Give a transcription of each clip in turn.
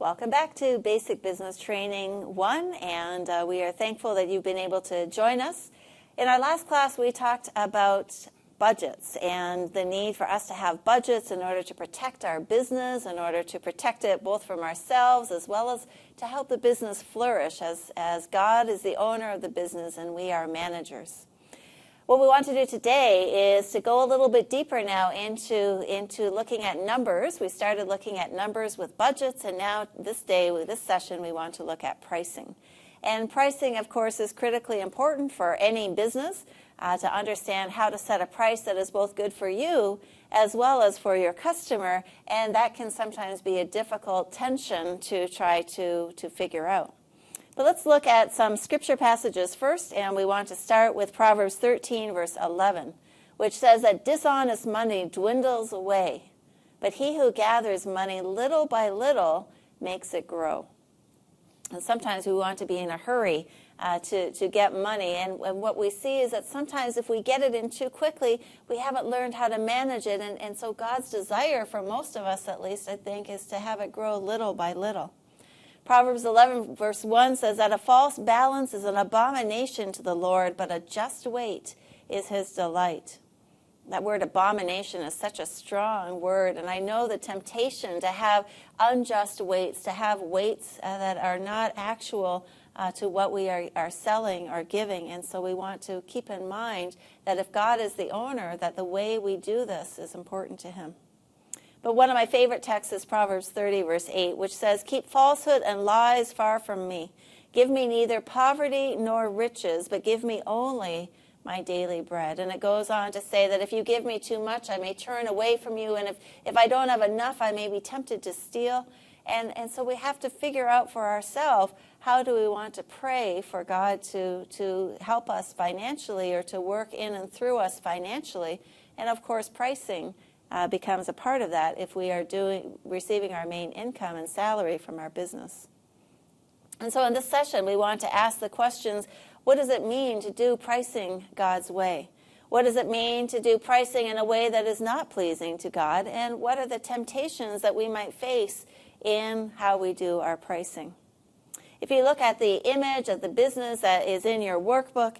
Welcome back to Basic Business Training 1, and we are thankful that you've been able to join us. In our last class, we talked about budgets and the need for us to have budgets in order to protect our business, in order to protect it both from ourselves as well as to help the business flourish as God is the owner of the business and we are managers. What we want to do today is to go a little bit deeper now into looking at numbers. We started looking at numbers with budgets, and now this session, we want to look at pricing. And pricing, of course, is critically important for any business to understand how to set a price that is both good for you as well as for your customer, and that can sometimes be a difficult tension to try to figure out. But let's look at some scripture passages first, and we want to start with Proverbs 13, verse 11, which says that dishonest money dwindles away, but he who gathers money little by little makes it grow. And sometimes we want to be in a hurry to get money, and what we see is that sometimes if we get it in too quickly, we haven't learned how to manage it, and so God's desire, for most of us at least, I think, is to have it grow little by little. Proverbs 11, verse 1 says that a false balance is an abomination to the Lord, but a just weight is his delight. That word abomination is such a strong word, and I know the temptation to have unjust weights, to have weights that are not actual to what we are selling or giving, and so we want to keep in mind that if God is the owner, that the way we do this is important to him. But one of my favorite texts is Proverbs 30, verse 8, which says, "Keep falsehood and lies far from me. Give me neither poverty nor riches, but give me only my daily bread." And it goes on to say that if you give me too much, I may turn away from you. And if I don't have enough, I may be tempted to steal. And so we have to figure out for ourselves, how do we want to pray for God to help us financially or to work in and through us financially. And of course, pricing becomes a part of that if we are receiving our main income and salary from our business. And so in this session, we want to ask the questions, what does it mean to do pricing God's way? What does it mean to do pricing in a way that is not pleasing to God? And what are the temptations that we might face in how we do our pricing? If you look at the image of the business that is in your workbook,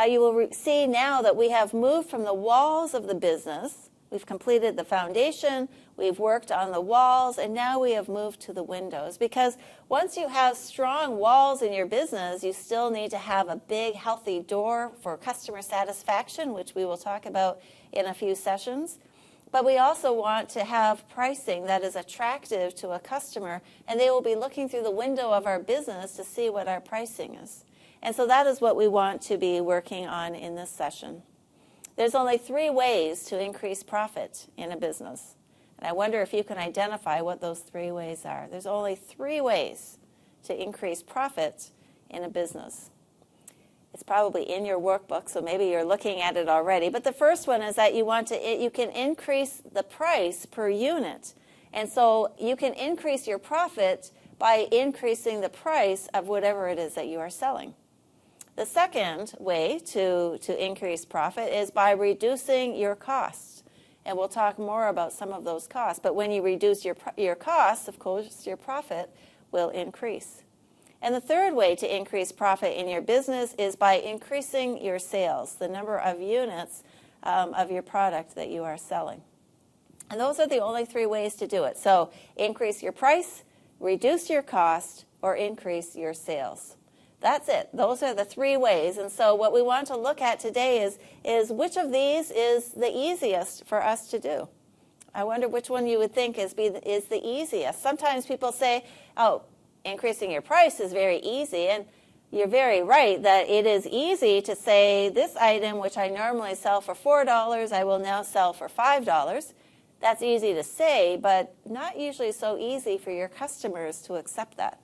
you will see now that we have moved from the walls of the business. We've completed the foundation, we've worked on the walls, and now we have moved to the windows. Because once you have strong walls in your business, you still need to have a big, healthy door for customer satisfaction, which we will talk about in a few sessions. But we also want to have pricing that is attractive to a customer, and they will be looking through the window of our business to see what our pricing is. And so that is what we want to be working on in this session. There's only 3 ways to increase profit in a business. And I wonder if you can identify what those 3 ways are. There's only 3 ways to increase profit in a business. It's probably in your workbook, so maybe you're looking at it already. But the first one is that you can increase the price per unit. And so you can increase your profit by increasing the price of whatever it is that you are selling. The second way to increase profit is by reducing your costs. And we'll talk more about some of those costs. But when you reduce your costs, of course, your profit will increase. And the third way to increase profit in your business is by increasing your sales, the number of units of your product that you are selling. And those are the only 3 ways to do it. So increase your price, reduce your cost, or increase your sales. That's it. Those are the 3 ways. And so what we want to look at today is which of these is the easiest for us to do. I wonder which one you would think is the easiest. Sometimes people say, oh, increasing your price is very easy. And you're very right that it is easy to say this item, which I normally sell for $4, I will now sell for $5. That's easy to say, but not usually so easy for your customers to accept that.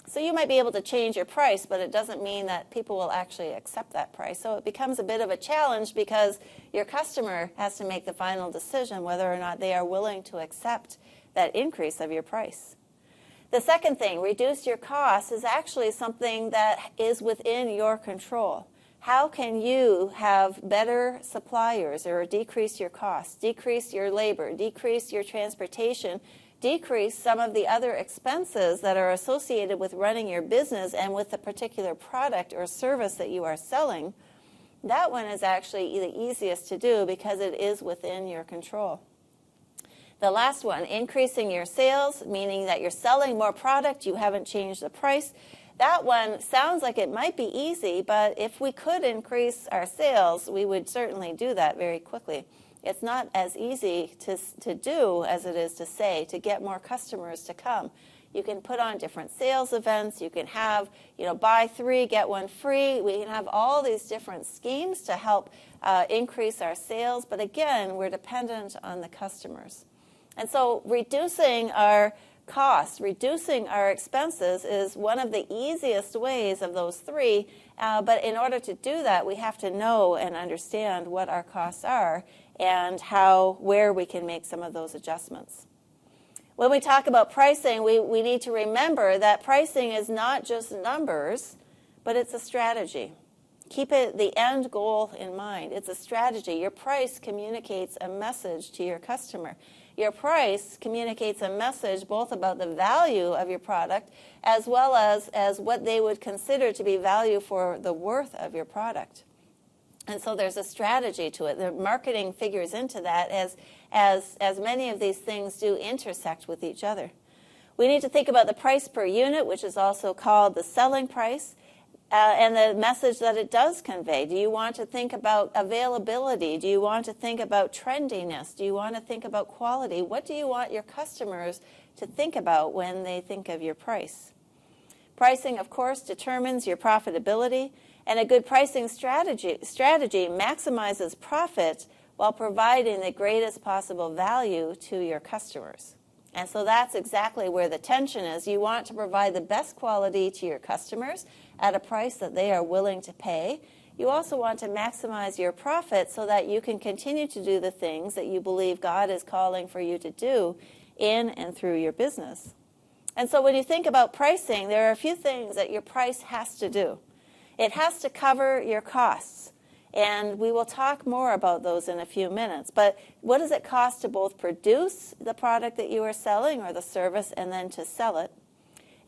So you might be able to change your price, but it doesn't mean that people will actually accept that price. So it becomes a bit of a challenge because your customer has to make the final decision whether or not they are willing to accept that increase of your price. The second thing, reduce your costs, is actually something that is within your control. How can you have better suppliers or decrease your costs, decrease your labor, decrease your transportation decrease some of the other expenses that are associated with running your business and with the particular product or service that you are selling, that one is actually the easiest to do because it is within your control. The last one, increasing your sales, meaning that you're selling more product, you haven't changed the price. That one sounds like it might be easy, but if we could increase our sales, we would certainly do that very quickly. It's not as easy to do as it is to say, to get more customers to come. You can put on different sales events. You can have, buy 3, get 1 free. We can have all these different schemes to help increase our sales. But again, we're dependent on the customers. And so reducing our costs, reducing our expenses is one of the easiest ways of those 3. But in order to do that, we have to know and understand what our costs are and where we can make some of those adjustments. When we talk about pricing, we need to remember that pricing is not just numbers, but it's a strategy. Keep the end goal in mind. It's a strategy. Your price communicates a message to your customer. Your price communicates a message both about the value of your product as well as what they would consider to be value for the worth of your product. And so there's a strategy to it. The marketing figures into that as many of these things do intersect with each other. We need to think about the price per unit, which is also called the selling price, and the message that it does convey. Do you want to think about availability? Do you want to think about trendiness? Do you want to think about quality? What do you want your customers to think about when they think of your price? Pricing, of course, determines your profitability, and a good pricing strategy maximizes profit while providing the greatest possible value to your customers. And so that's exactly where the tension is. You want to provide the best quality to your customers at a price that they are willing to pay. You also want to maximize your profit so that you can continue to do the things that you believe God is calling for you to do in and through your business. And so when you think about pricing, there are a few things that your price has to do. It has to cover your costs. And we will talk more about those in a few minutes. But what does it cost to both produce the product that you are selling or the service and then to sell it?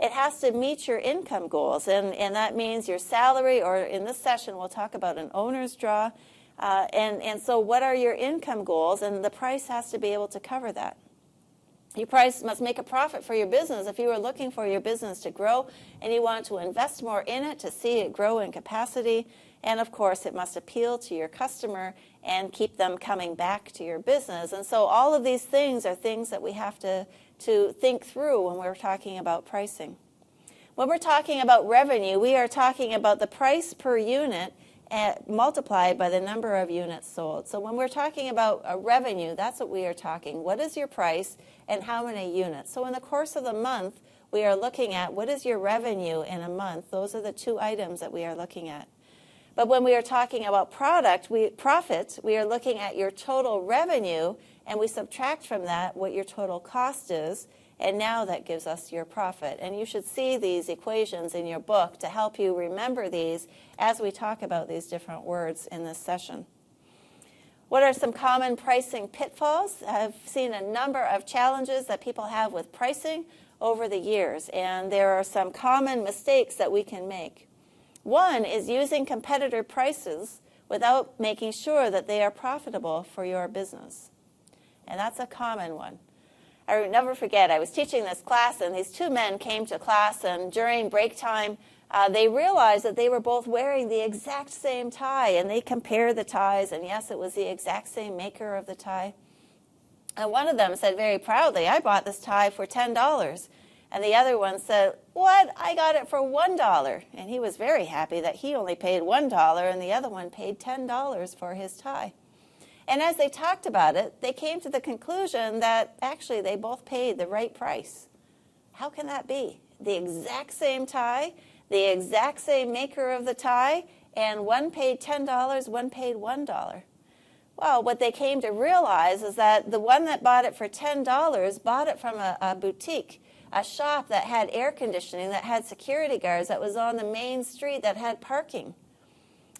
It has to meet your income goals. And that means your salary, or in this session we'll talk about an owner's draw. And so what are your income goals? And the price has to be able to cover that. Your price must make a profit for your business. If you are looking for your business to grow and you want to invest more in it to see it grow in capacity, and of course it must appeal to your customer and keep them coming back to your business. And so all of these things are things that we have to think through when we're talking about pricing. When we're talking about revenue, we are talking about the price per unit multiplied by the number of units sold. So when we're talking about a revenue, that's what we are talking. What is your price and how many units? So in the course of the month, we are looking at what is your revenue in a month. Those are the 2 items that we are looking at. But when we are talking about profit, we are looking at your total revenue, and we subtract from that what your total cost is, and now that gives us your profit. And you should see these equations in your book to help you remember these as we talk about these different words in this session. What are some common pricing pitfalls? I've seen a number of challenges that people have with pricing over the years, and there are some common mistakes that we can make. One is using competitor prices without making sure that they are profitable for your business. And that's a common one. I will never forget, I was teaching this class, and these 2 men came to class, and during break time, they realized that they were both wearing the exact same tie, and they compared the ties, and yes, it was the exact same maker of the tie. And one of them said very proudly, "I bought this tie for $10. And the other one said, "What? I got it for $1. And he was very happy that he only paid $1, and the other one paid $10 for his tie. And as they talked about it, they came to the conclusion that actually they both paid the right price. How can that be? The exact same tie, the exact same maker of the tie, and one paid $10, one paid $1. Well, what they came to realize is that the one that bought it for $10 bought it from a boutique, a shop that had air conditioning, that had security guards, that was on the main street, that had parking.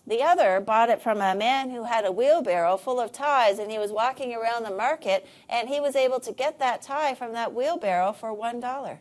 The other bought it from a man who had a wheelbarrow full of ties, and he was walking around the market, and he was able to get that tie from that wheelbarrow for $1.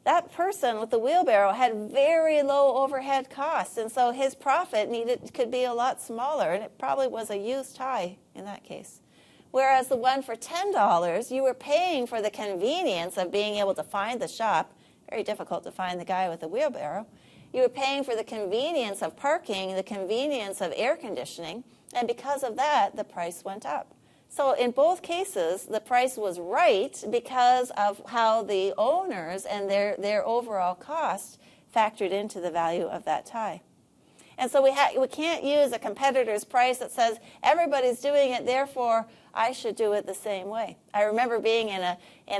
That person with the wheelbarrow had very low overhead costs, and so his profit could be a lot smaller, and it probably was a used tie in that case. Whereas the one for $10, you were paying for the convenience of being able to find the shop. Very difficult to find the guy with the wheelbarrow. You were paying for the convenience of parking, the convenience of air conditioning, and because of that, the price went up. So in both cases, the price was right because of how the owners and their overall cost factored into the value of that tie. And so we can't use a competitor's price that says everybody's doing it, therefore I should do it the same way. I remember being in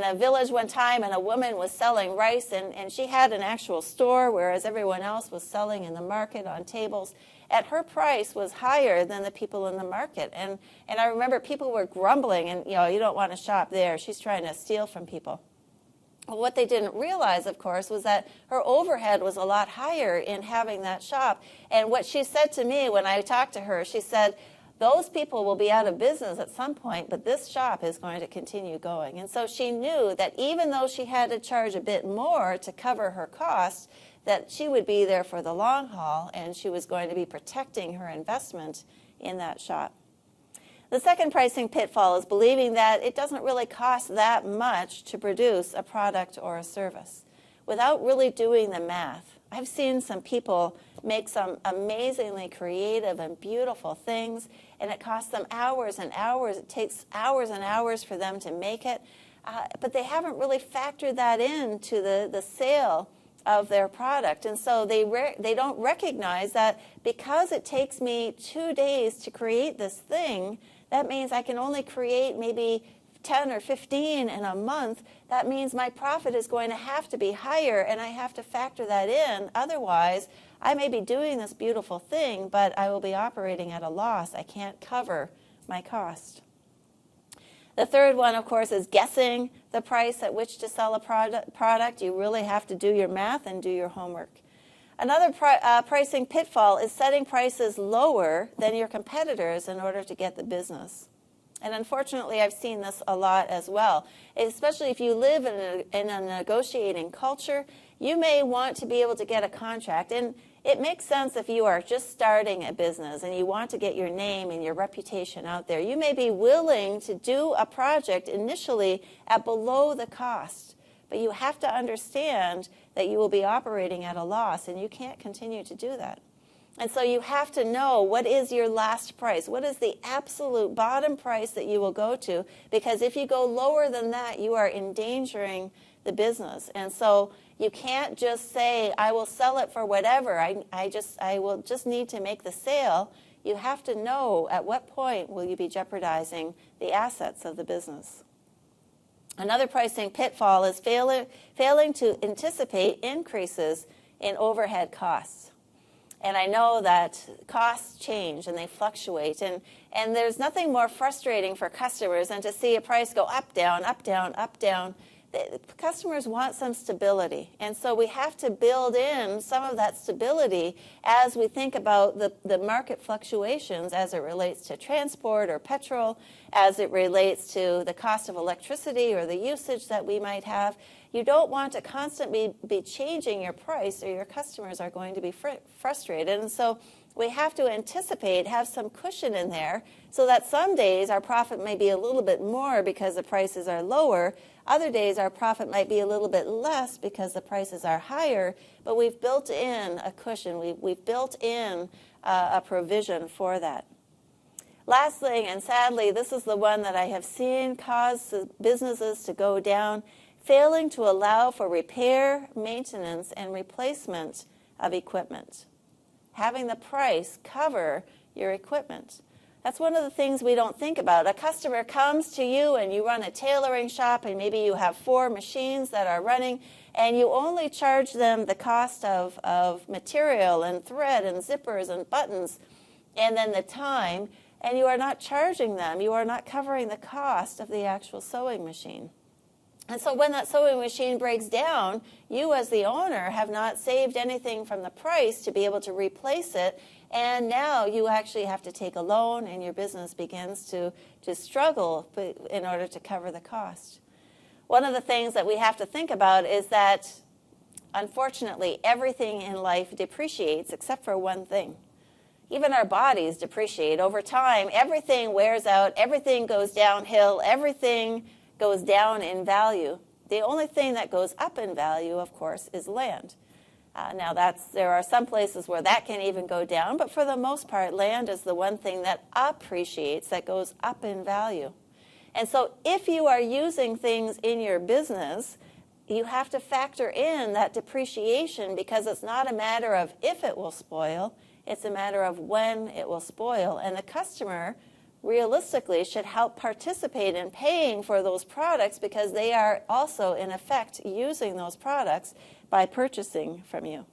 a village one time, and a woman was selling rice, and she had an actual store, whereas everyone else was selling in the market on tables. And her price was higher than the people in the market. And I remember people were grumbling, and you don't want to shop there. She's trying to steal from people. Well, what they didn't realize, of course, was that her overhead was a lot higher in having that shop. And what she said to me when I talked to her, she said, those people will be out of business at some point, but this shop is going to continue going. And so she knew that even though she had to charge a bit more to cover her costs, that she would be there for the long haul, and she was going to be protecting her investment in that shop. The second pricing pitfall is believing that it doesn't really cost that much to produce a product or a service without really doing the math. I've seen some people make some amazingly creative and beautiful things, and it costs them hours and hours. It takes hours and hours for them to make it, but they haven't really factored that into the sale of their product. And so they don't recognize that because it takes me 2 days to create this thing, that means I can only create maybe 10 or 15 in a month. That means my profit is going to have to be higher, and I have to factor that in. Otherwise, I may be doing this beautiful thing, but I will be operating at a loss. I can't cover my cost. The third one, of course, is guessing the price at which to sell a product. You really have to do your math and do your homework. Another pricing pitfall is setting prices lower than your competitors in order to get the business. And unfortunately, I've seen this a lot as well. Especially if you live in a negotiating culture, you may want to be able to get a contract. And it makes sense if you are just starting a business and you want to get your name and your reputation out there. You may be willing to do a project initially at below the cost. But you have to understand that you will be operating at a loss, and you can't continue to do that. And so you have to know what is your last price. What is the absolute bottom price that you will go to? Because if you go lower than that, you are endangering the business. And so you can't just say, I will sell it for whatever. I will just need to make the sale. You have to know at what point will you be jeopardizing the assets of the business. Another pricing pitfall is failing to anticipate increases in overhead costs. And I know that costs change and they fluctuate. And there's nothing more frustrating for customers than to see a price go up, down, up, down, up, down. The customers want some stability. And so we have to build in some of that stability as we think about the market fluctuations as it relates to transport or petrol, as it relates to the cost of electricity or the usage that we might have. You don't want to constantly be changing your price, or your customers are going to be frustrated. And so we have to anticipate, have some cushion in there, so that some days our profit may be a little bit more because the prices are lower. Other days our profit might be a little bit less because the prices are higher, but we've built in a cushion. We've built in a provision for that. Last thing, and sadly, this is the one that I have seen cause businesses to go down, failing to allow for repair, maintenance, and replacement of equipment. Having the price cover your equipment. That's one of the things we don't think about. A customer comes to you and you run a tailoring shop, and maybe you have 4 machines that are running, and you only charge them the cost of material and thread and zippers and buttons and then the time, and you are not charging them. You are not covering the cost of the actual sewing machine. And so when that sewing machine breaks down, you as the owner have not saved anything from the price to be able to replace it. And now you actually have to take a loan, and your business begins to struggle in order to cover the cost. One of the things that we have to think about is that, unfortunately, everything in life depreciates except for one thing. Even our bodies depreciate. Over time, everything wears out, everything goes downhill, everything goes down in value. The only thing that goes up in value, of course, is land. Now, there are some places where that can even go down, but for the most part, land is the one thing that appreciates, that goes up in value. And so if you are using things in your business, you have to factor in that depreciation, because it's not a matter of if it will spoil, it's a matter of when it will spoil. And the customer realistically should help participate in paying for those products, because they are also, in effect, using those products by purchasing from you.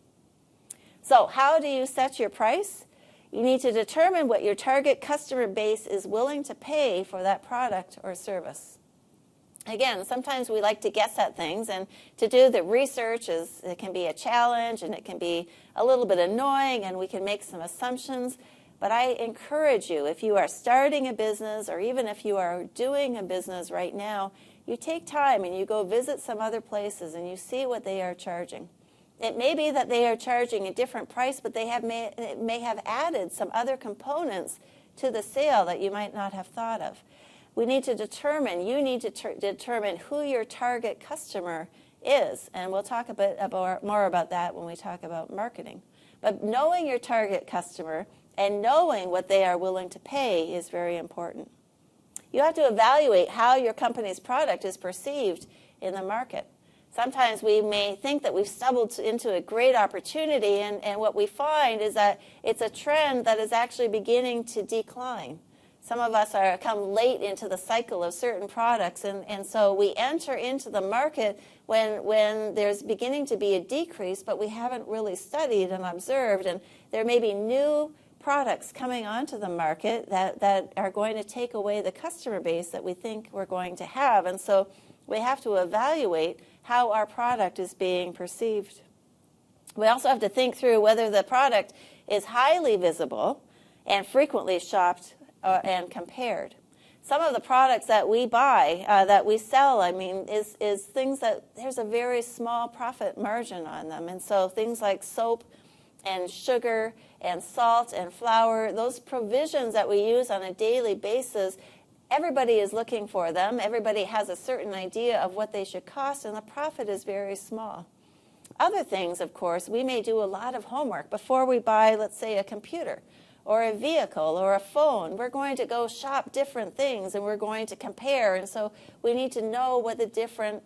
So how do you set your price? You need to determine what your target customer base is willing to pay for that product or service. Again, sometimes we like to guess at things, and to do the research it can be a challenge, and it can be a little bit annoying, and we can make some assumptions. But I encourage you, if you are starting a business, or even if you are doing a business right now, you take time and you go visit some other places and you see what they are charging. It may be that they are charging a different price, but they may have added some other components to the sale that you might not have thought of. You need to determine who your target customer is, and we'll talk a bit more about that when we talk about marketing. But knowing your target customer and knowing what they are willing to pay is very important. You have to evaluate how your company's product is perceived in the market. Sometimes we may think that we've stumbled into a great opportunity, and what we find is that it's a trend that is actually beginning to decline. Some of us come late into the cycle of certain products, and so we enter into the market when there's beginning to be a decrease, but we haven't really studied and observed, and there may be new products coming onto the market that are going to take away the customer base that we think we're going to have. And so we have to evaluate how our product is being perceived. We also have to think through whether the product is highly visible and frequently shopped and compared. Some of the products that we buy, that we sell, is things that there's a very small profit margin on them. And so things like soap and sugar and salt and flour, those provisions that we use on a daily basis, everybody is looking for them. Everybody has a certain idea of what they should cost, and the profit is very small. Other things, of course, we may do a lot of homework before we buy, let's say, a computer or a vehicle or a phone. We're going to go shop different things, and we're going to compare. And so we need to know what the different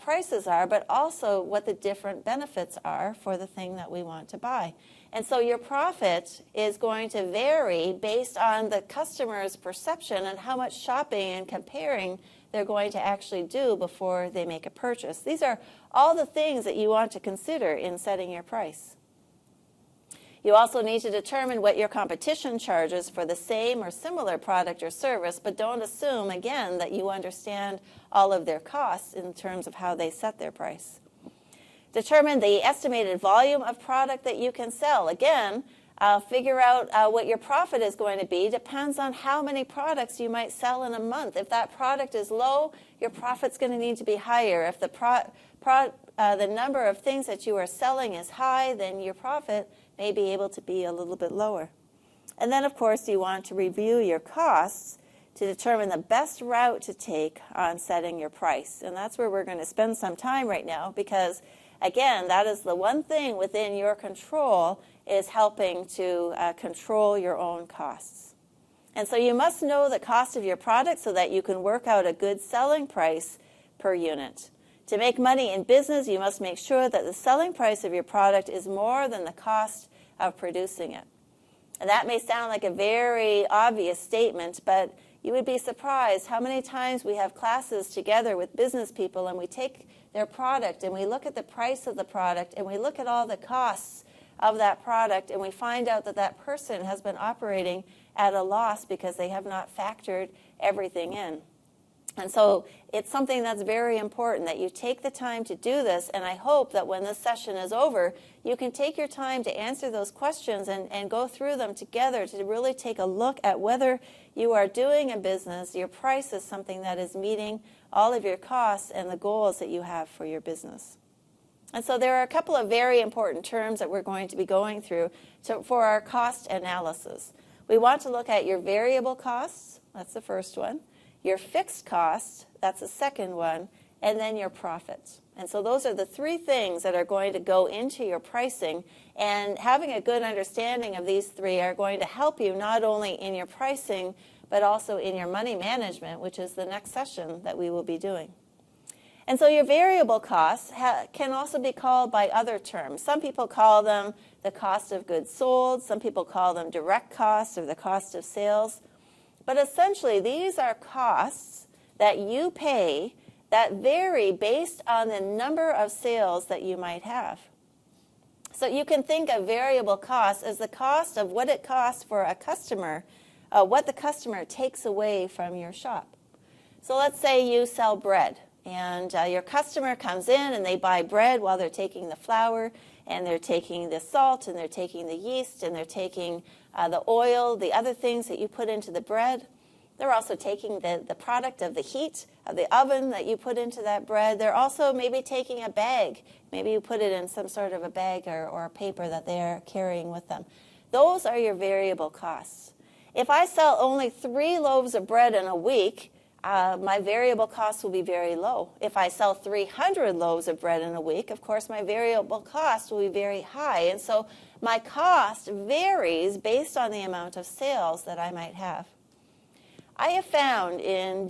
prices are, but also what the different benefits are for the thing that we want to buy. And so your profit is going to vary based on the customer's perception and how much shopping and comparing they're going to actually do before they make a purchase. These are all the things that you want to consider in setting your price. You also need to determine what your competition charges for the same or similar product or service, but don't assume, again, that you understand all of their costs in terms of how they set their price. Determine the estimated volume of product that you can sell. Again, figure out what your profit is going to be. Depends on how many products you might sell in a month. If that product is low, your profit's going to need to be higher. If the number of things that you are selling is high, then your profit may be able to be a little bit lower. And then, of course, you want to review your costs to determine the best route to take on setting your price. And that's where we're going to spend some time right now, because, again, that is the one thing within your control, is helping to control your own costs. And so you must know the cost of your product so that you can work out a good selling price per unit. To make money in business, you must make sure that the selling price of your product is more than the cost of producing it. And that may sound like a very obvious statement, but you would be surprised how many times we have classes together with business people, and we take their product and we look at the price of the product and we look at all the costs of that product, and we find out that that person has been operating at a loss because they have not factored everything in. And so it's something that's very important that you take the time to do this, and I hope that when this session is over, you can take your time to answer those questions and go through them together to really take a look at whether you are doing a business, your price is something that is meeting all of your costs and the goals that you have for your business. And so there are a couple of very important terms that we're going to be going through for our cost analysis. We want to look at your variable costs, that's the first one, your fixed costs, that's the second one, and then your profits. And so those are the three things that are going to go into your pricing, and having a good understanding of these three are going to help you not only in your pricing, but also in your money management, which is the next session that we will be doing. And so your variable costs can also be called by other terms. Some people call them the cost of goods sold. Some people call them direct costs or the cost of sales. But essentially, these are costs that you pay that vary based on the number of sales that you might have. So you can think of variable costs as the cost of what it costs for a customer, what the customer takes away from your shop. So let's say you sell bread. And your customer comes in and they buy bread while they're taking the flour, and they're taking the salt, and they're taking the yeast, and they're taking the oil, the other things that you put into the bread. They're also taking the product of the heat of the oven that you put into that bread. They're also maybe taking a bag. Maybe you put it in some sort of a bag or a paper that they're carrying with them. Those are your variable costs. If I sell only 3 loaves of bread in a week, my variable costs will be very low. If I sell 300 loaves of bread in a week, of course, my variable cost will be very high. And so my cost varies based on the amount of sales that I might have. I have found in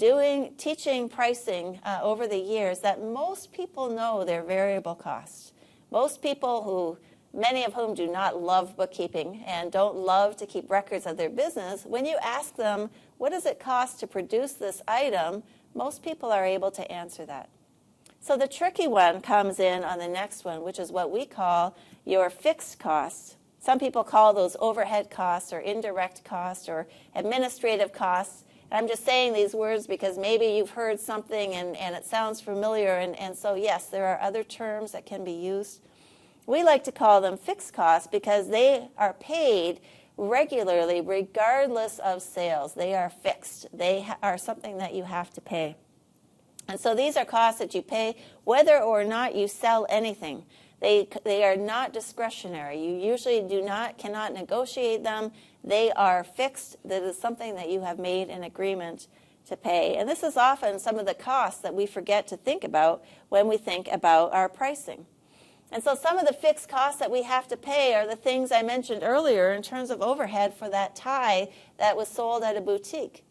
teaching pricing over the years that most people know their variable costs. Most people many of whom do not love bookkeeping and don't love to keep records of their business, when you ask them, what does it cost to produce this item, most people are able to answer that. So the tricky one comes in on the next one, which is what we call your fixed costs. Some people call those overhead costs or indirect costs or administrative costs. And I'm just saying these words because maybe you've heard something and it sounds familiar. And so, yes, there are other terms that can be used. We like to call them fixed costs because they are paid regularly regardless of sales. They are fixed. They are something that you have to pay. And so these are costs that you pay whether or not you sell anything. They are not discretionary. You usually cannot negotiate them. They are fixed. That is something that you have made an agreement to pay. And this is often some of the costs that we forget to think about when we think about our pricing. And so some of the fixed costs that we have to pay are the things I mentioned earlier in terms of overhead for that tie that was sold at a boutique.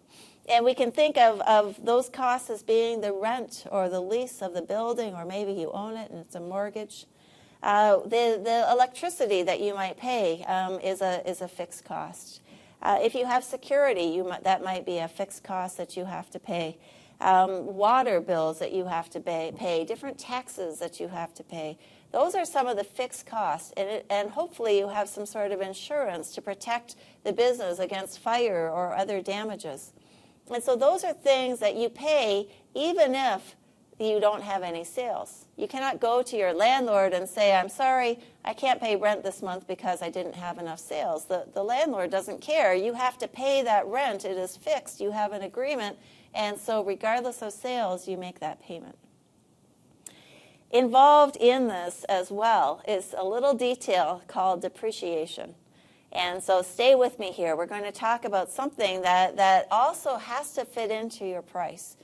And we can think of those costs as being the rent or the lease of the building, or maybe you own it and it's a mortgage. The electricity that you might pay is a fixed cost. If you have security, that might be a fixed cost that you have to pay. Water bills that you have to pay, different taxes that you have to pay. Those are some of the fixed costs, and hopefully you have some sort of insurance to protect the business against fire or other damages. And so those are things that you pay even if you don't have any sales. You cannot go to your landlord and say, I'm sorry, I can't pay rent this month because I didn't have enough sales. The landlord doesn't care. You have to pay that rent. It is fixed. You have an agreement. And so regardless of sales, you make that payment. Involved in this as well is a little detail called depreciation. And so stay with me here. We're going to talk about something that also has to fit into your price.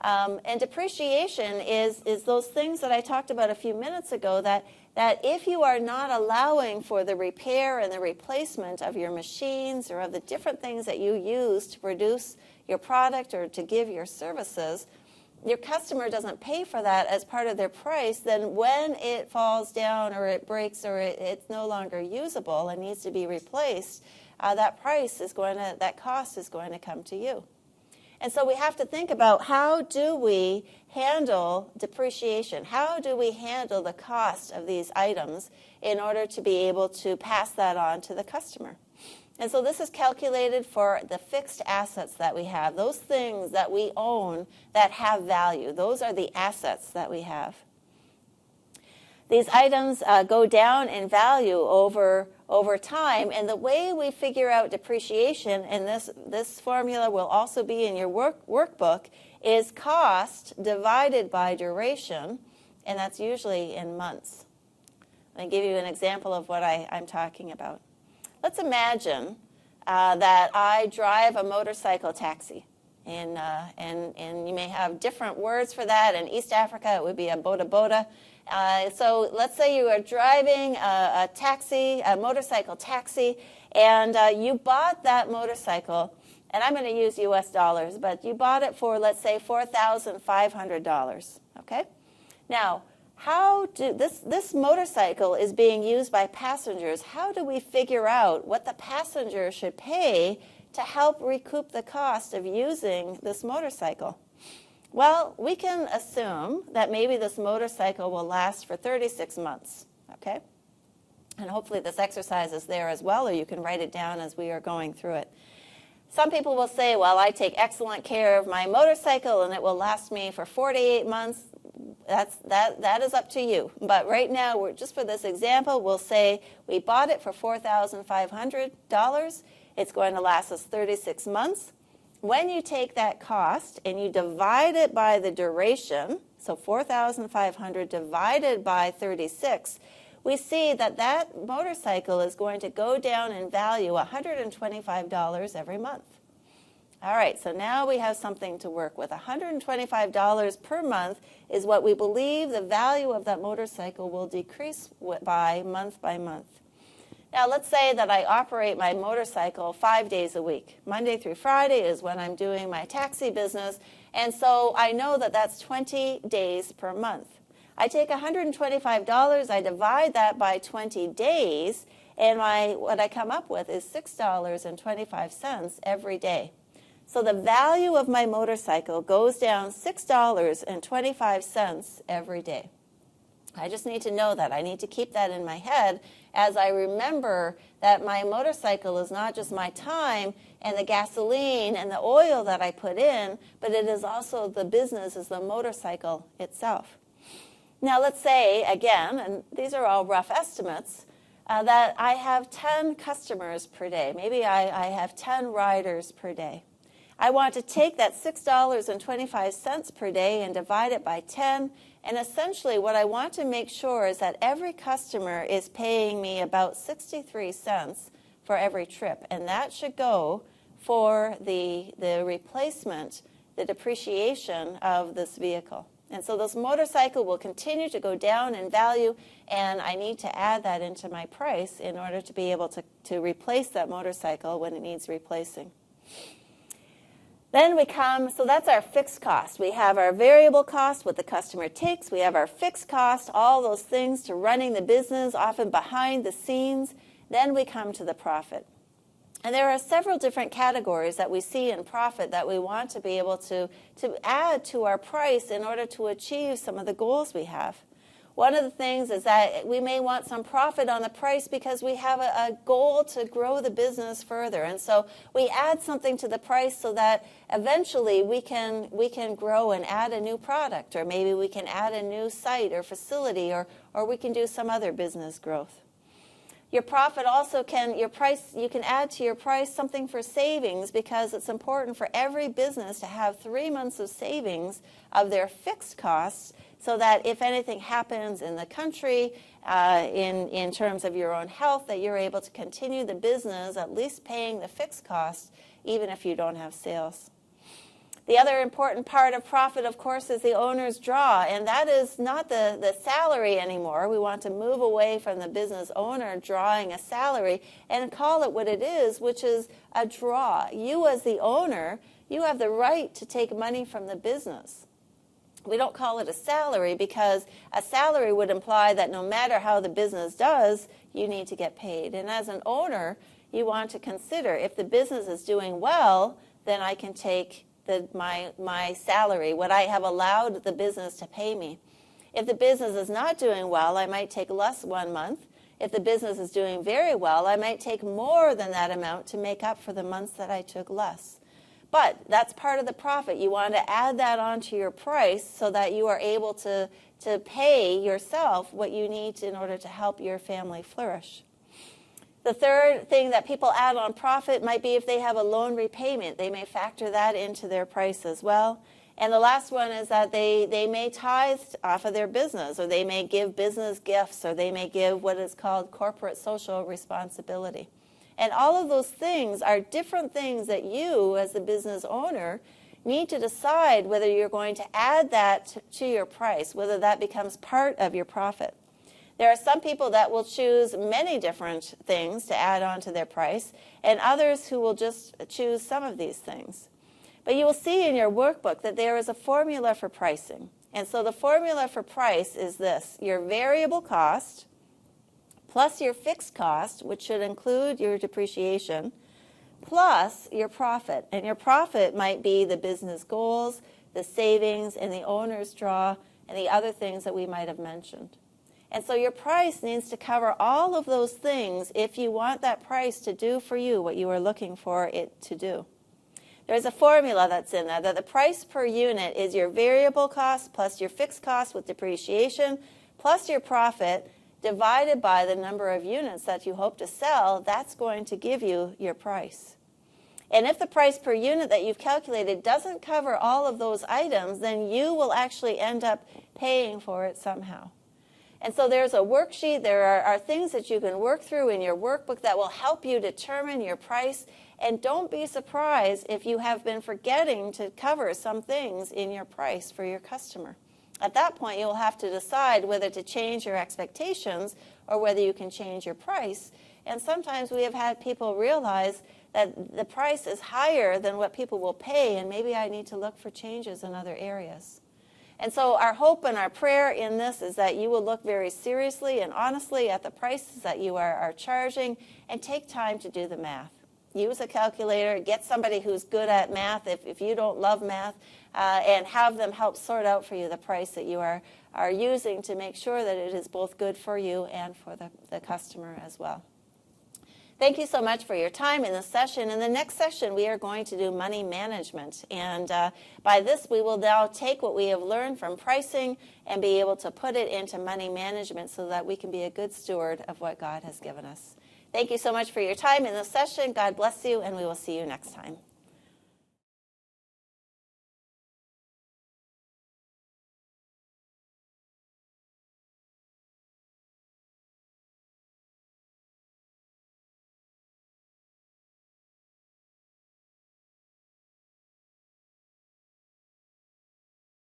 And depreciation is those things that I talked about a few minutes ago that if you are not allowing for the repair and the replacement of your machines or of the different things that you use to produce your product or to give your services, your customer doesn't pay for that as part of their price, then when it falls down or it breaks or it's no longer usable and needs to be replaced, that cost is going to come to you. And so we have to think about, how do we handle depreciation? How do we handle the cost of these items in order to be able to pass that on to the customer? And so this is calculated for the fixed assets that we have, those things that we own that have value. Those are the assets that we have. These items go down in value over time, and the way we figure out depreciation, and this formula will also be in your workbook, is cost divided by duration, and that's usually in months. Let me give you an example of what I'm talking about. Let's imagine that I drive a motorcycle taxi, and you may have different words for that. In East Africa, it would be a boda. So let's say you are driving a motorcycle taxi, and you bought that motorcycle, and I'm going to use U.S. dollars, but you bought it for, let's say, $4,500, okay? Now, this motorcycle is being used by passengers. How do we figure out what the passenger should pay to help recoup the cost of using this motorcycle? Well, we can assume that maybe this motorcycle will last for 36 months, okay? And hopefully this exercise is there as well, or you can write it down as we are going through it. Some people will say, well, I take excellent care of my motorcycle and it will last me for 48 months. That is up to you. But right now, just for this example, we'll say we bought it for $4,500. It's going to last us 36 months. When you take that cost and you divide it by the duration, so 4,500 divided by 36, we see that that motorcycle is going to go down in value $125 every month. All right, so now we have something to work with. $125 per month is what we believe the value of that motorcycle will decrease by month. Now, let's say that I operate my motorcycle 5 days a week. Monday through Friday is when I'm doing my taxi business, and so I know that that's 20 days per month. I take $125, I divide that by 20 days, and what I come up with is $6.25 every day. So the value of my motorcycle goes down $6.25 every day. I just need to know that. I need to keep that in my head as I remember that my motorcycle is not just my time and the gasoline and the oil that I put in, but it is also the business, is the motorcycle itself. Now let's say, again, and these are all rough estimates, that I have 10 customers per day. Maybe I have 10 riders per day. I want to take that $6.25 per day and divide it by 10. And essentially what I want to make sure is that every customer is paying me about 63 cents for every trip. And that should go for the replacement, the depreciation of this vehicle. And so this motorcycle will continue to go down in value, and I need to add that into my price in order to be able to replace that motorcycle when it needs replacing. Then so that's our fixed cost. We have our variable cost, what the customer takes. We have our fixed cost, all those things to running the business, often behind the scenes. Then we come to the profit. And there are several different categories that we see in profit that we want to be able to add to our price in order to achieve some of the goals we have. One of the things is that we may want some profit on the price because we have a goal to grow the business further. And so we add something to the price so that eventually we can grow and add a new product, or maybe we can add a new site or facility, or we can do some other business growth. Your profit also you can add to your price something for savings, because it's important for every business to have 3 months of savings of their fixed costs, so that if anything happens in the country, in terms of your own health, that you're able to continue the business, at least paying the fixed costs, even if you don't have sales. The other important part of profit, of course, is the owner's draw, and that is not the salary anymore. We want to move away from the business owner drawing a salary and call it what it is, which is a draw. You as the owner, you have the right to take money from the business. We don't call it a salary because a salary would imply that no matter how the business does, you need to get paid. And as an owner, you want to consider, if the business is doing well, then I can take my salary, what I have allowed the business to pay me. If the business is not doing well, I might take less 1 month, If the business is doing very well, I might take more than that amount to make up for the months that I took less. But that's part of the profit. You want to add that onto your price so that you are able to pay yourself what you need in order to help your family flourish. The third thing that people add on profit might be if they have a loan repayment. They may factor that into their price as well. And the last one is that they may tithe off of their business, or they may give business gifts, or they may give what is called corporate social responsibility. And all of those things are different things that you, as the business owner, need to decide whether you're going to add that to your price, whether that becomes part of your profit. There are some people that will choose many different things to add on to their price, and others who will just choose some of these things. But you will see in your workbook that there is a formula for pricing. And so the formula for price is this: your variable cost plus your fixed cost, which should include your depreciation, plus your profit. And your profit might be the business goals, the savings, and the owner's draw, and the other things that we might have mentioned. And so your price needs to cover all of those things if you want that price to do for you what you are looking for it to do. There's a formula that's in there that the price per unit is your variable cost plus your fixed cost with depreciation plus your profit divided by the number of units that you hope to sell. That's going to give you your price. And if the price per unit that you've calculated doesn't cover all of those items, then you will actually end up paying for it somehow. And so there's a worksheet. There are things that you can work through in your workbook that will help you determine your price. And don't be surprised if you have been forgetting to cover some things in your price for your customer. At that point, you'll have to decide whether to change your expectations or whether you can change your price. And sometimes we have had people realize that the price is higher than what people will pay, and maybe I need to look for changes in other areas. And so our hope and our prayer in this is that you will look very seriously and honestly at the prices that you are charging and take time to do the math. Use a calculator, get somebody who's good at math if you don't love math, and have them help sort out for you the price that you are using to make sure that it is both good for you and for the customer as well. Thank you so much for your time in this session. In the next session, we are going to do money management. And by this, we will now take what we have learned from pricing and be able to put it into money management so that we can be a good steward of what God has given us. Thank you so much for your time in this session. God bless you, and we will see you next time.